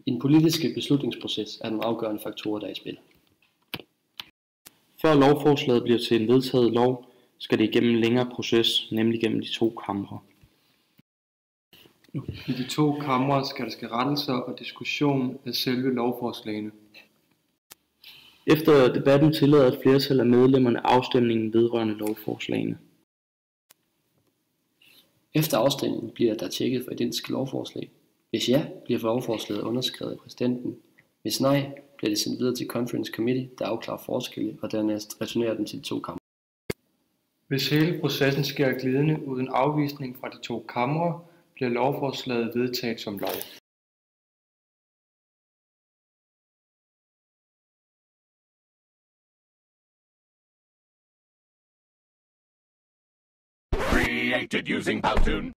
I den politiske beslutningsproces er den afgørende faktorer, der er i spil. Før lovforslaget bliver til en vedtaget lov, skal det igennem en længere proces, nemlig gennem de 2 kamre. I de 2 kamre skal der ske rettelser og diskussion af selve lovforslagene. Efter debatten tillader et flertal af medlemmerne afstemningen vedrørende lovforslagene. Efter afstemningen bliver der tjekket for identiske lovforslag. Hvis ja, bliver lovforslaget underskrevet af præsidenten. Hvis nej, bliver det sendt videre til Conference Committee, der afklarer forskelle og dernæst returnerer den til de 2 kamre. Hvis hele processen sker glidende uden afvisning fra de 2 kamre, bliver lovforslaget vedtaget som lov. Created using Powtoon.